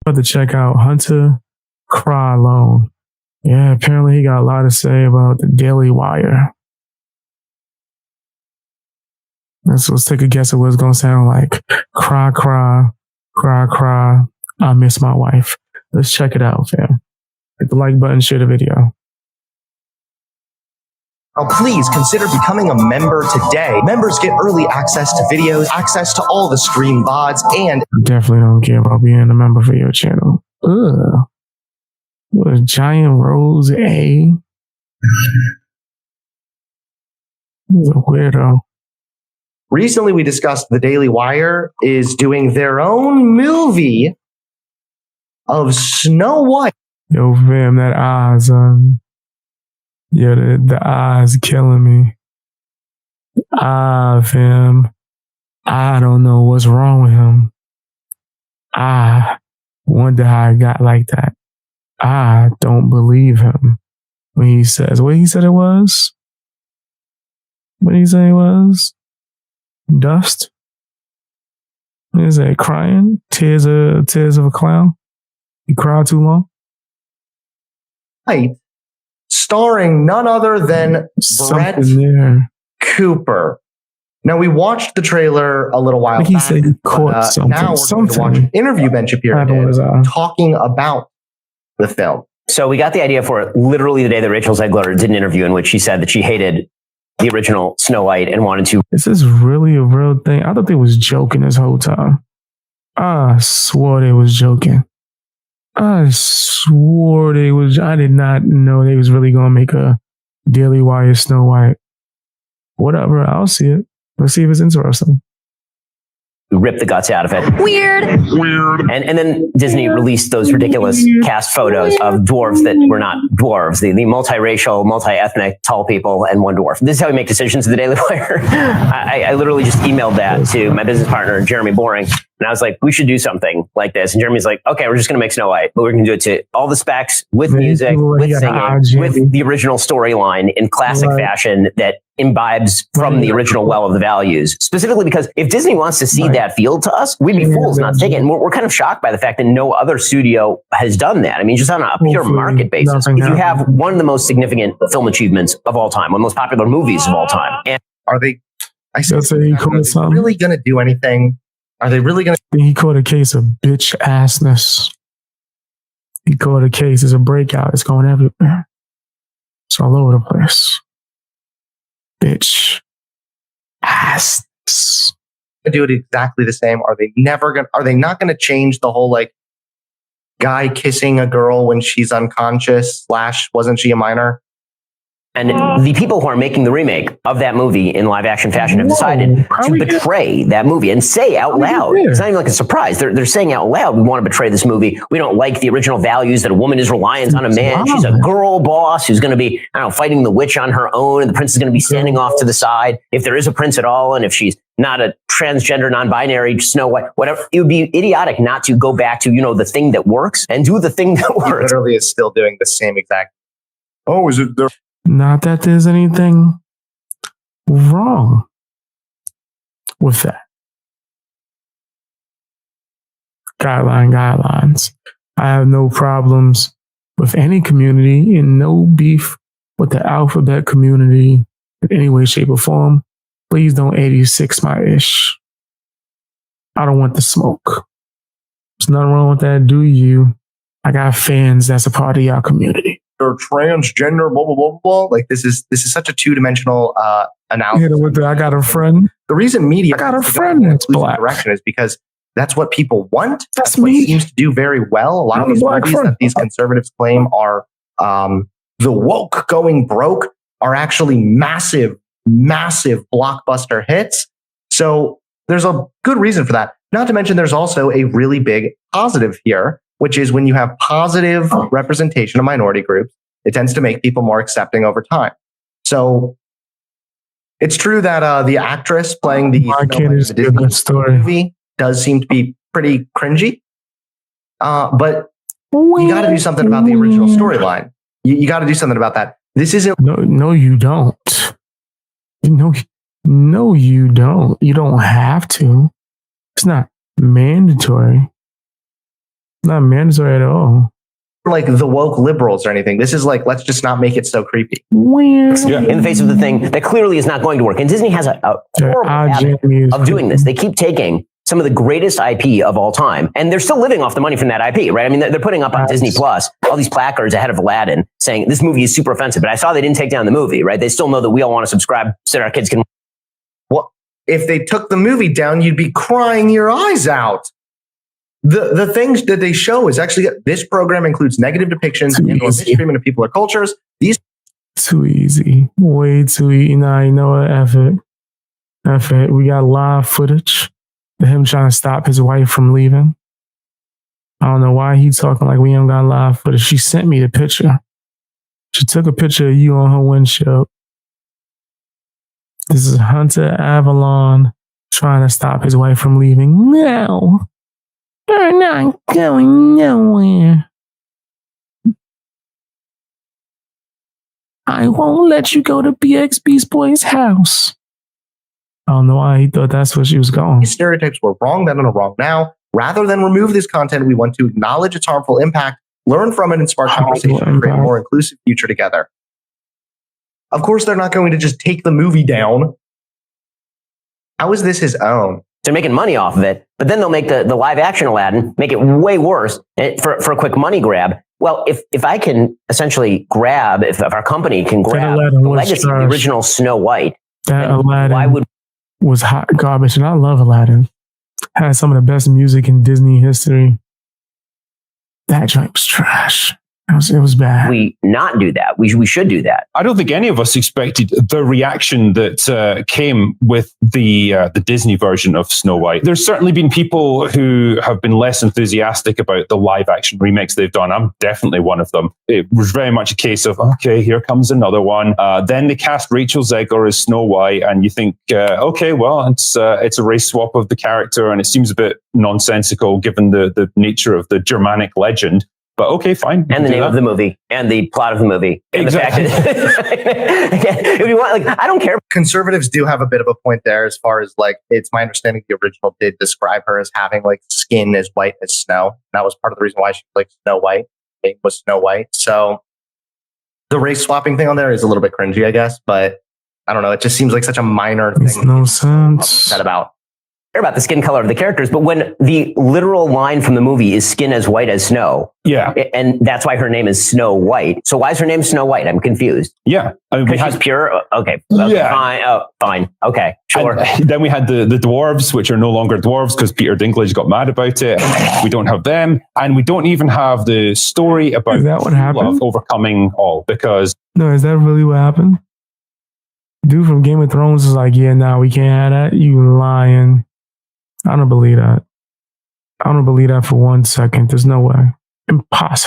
But to check out Hunter Avallone. Yeah, apparently he got a lot to say about the Daily Wire. Let's take a guess at what it's going to sound like. Cry, cry, cry, cry. I miss my wife. Let's check it out, fam. Hit the like button, share the video. Now, please consider becoming a member today. Members get early access to videos, access to all the stream VODs, and definitely don't care about being a member for your channel. Ugh. What a giant rose A. He's a weirdo. Recently, we discussed the Daily Wire is doing their own movie of Snow White. Yo, fam, that eyes, yeah, the eyes killing me. Fam, I don't know what's wrong with him. I wonder how it got like that. I don't believe him when he says what he said it was. What did he say it was? Dust? What is that? Crying? Tears of a clown? You cried too long? Right. Starring none other than Brett Cooper. Now, we watched the trailer a little while back. He said he caught something. Now we're going to watch an interview Ben Shapiro did talking about the film. So we got the idea for it literally the day that Rachel Zegler did an interview in which she said that she hated the original Snow White and wanted to. Is this really a real thing? I thought they was joking this whole time. I swore they was joking. I swore they was. I did not know they was really going to make a Daily Wire Snow White. Whatever, I'll see it. Let's see if it's interesting. Rip the guts out of it. Weird. And then Disney released those ridiculous cast photos of dwarves that were not dwarves, the multiracial, multi-ethnic, tall people and one dwarf. This is how we make decisions in the Daily Wire. I literally just emailed that to my business partner, Jeremy Boring. And I was like, we should do something like this. And Jeremy's like, okay, we're just going to make Snow White, but we're going to do it to all the specs with music, with singing, with the original storyline in classic fashion that imbibes from the original well of the values. Specifically because if Disney wants to see that feel to us, we'd be fools not to take it. And we're kind of shocked by the fact that no other studio has done that. I mean, just on a pure market basis, if you have one of the most significant film achievements of all time, one of the most popular movies of all time. And are they, really going to do anything? Are they really going to? He caught a case of bitch assness. He caught a case. It's a breakout. It's going everywhere. It's all over the place. Bitch assness. Do it exactly the same? Are they never going? Are they not going to change the whole like guy kissing a girl when she's unconscious? / wasn't she a minor? And the people who are making the remake of that movie in live action fashion have decided to betray that movie and say out loud. It's not even like a surprise. They're saying out loud, we want to betray this movie. We don't like the original values that a woman is reliant on a man. She's a girl boss who's going to be, I don't know, fighting the witch on her own. And the prince is going to be standing off to the side. If there is a prince at all, and if she's not a transgender, non-binary, Snow White, whatever, it would be idiotic not to go back to, the thing that works and do the thing that works. He literally is still doing the same exact. Oh, is it there? Not that there's anything wrong with that. Guidelines. I have no problems with any community and no beef with the alphabet community in any way, shape, or form. Please don't 86 my ish. I don't want the smoke. There's nothing wrong with that, do you? I got fans that's a part of y'all community. Or transgender, blah, blah, blah, blah. Like this is such a two-dimensional analysis. I got a friend. The reason media I got a friend that's black direction is because that's what people want. That's what seems to do very well. A lot of these movies that these conservatives claim are the woke going broke are actually massive blockbuster hits. So there's a good reason for that. Not to mention there's also a really big positive here, which is when you have positive representation of minority groups, it tends to make people more accepting over time. So it's true that the actress playing the Disney movie does seem to be pretty cringy. But you got to do something about the original storyline. You got to do something about that. This isn't. No, you don't. No, you don't. You don't have to. It's not mandatory. Not mandatory at all. Like the woke liberals or anything. This is like, let's just not make it so creepy. Yeah. In the face of the thing that clearly is not going to work. And Disney has a horrible habit of doing this. They keep taking some of the greatest IP of all time, and they're still living off the money from that IP, right? I mean, they're putting up on Disney Plus all these placards ahead of Aladdin saying this movie is super offensive. But I saw they didn't take down the movie, right? They still know that we all want to subscribe so that our kids can. Well, if they took the movie down, you'd be crying your eyes out. The things that they show is actually this program includes negative depictions and mistreatment of people or cultures. These too easy, way too easy. Nah, you know what? F it. We got live footage of him trying to stop his wife from leaving. I don't know why he's talking like we don't got live footage. She sent me the picture. She took a picture of you on her windshield. This is Hunter Avallone trying to stop his wife from leaving. No. You're not going nowhere. I won't let you go to bxbeastboy's house. I don't know why he thought that's where she was going. These stereotypes were wrong then and are wrong now. Rather than remove this content, we want to acknowledge its harmful impact, learn from it, and spark conversation to create a more inclusive future together. Of course, they're not going to just take the movie down. How is this his own? They're making money off of it, but then they'll make the live action Aladdin, make it way worse for a quick money grab. Well, if I can essentially grab, if our company can grab the legacy of the original Snow White, that Aladdin was hot garbage, and I love Aladdin. Had some of the best music in Disney history. That joint was trash. It was bad. We not do that. We should do that. I don't think any of us expected the reaction that came with the Disney version of Snow White. There's certainly been people who have been less enthusiastic about the live action remakes they've done. I'm definitely one of them. It was very much a case of, okay, here comes another one. Then they cast Rachel Zegler as Snow White, and you think, okay, well, it's a race swap of the character, and it seems a bit nonsensical given the nature of the Germanic legend. But okay, fine. And the name of the movie and the plot of the movie. Exactly. And the fact that, if you want, like, I don't care. Conservatives do have a bit of a point there as far as like, it's my understanding the original did describe her as having like skin as white as snow. That was part of the reason why she was like Snow White. It was Snow White. So the race swapping thing on there is a little bit cringy, I guess. But I don't know. It just seems like such a minor thing. Makes no sense. About the skin color of the characters, but when the literal line from the movie is skin as white as snow, yeah, and that's why her name is Snow White. So why is her name Snow White? I'm confused. Yeah, because she's pure. Okay, yeah, fine. Oh, fine. Okay, sure. And then we had the dwarves, which are no longer dwarves because Peter Dinklage got mad about it. We don't have them, and we don't even have the story about love overcoming all. Because no, is that really what happened? Dude from Game of Thrones is like, yeah, nah, we can't have that. You lying. I don't believe that. I don't believe that for 1 second. There's no way. Impossible.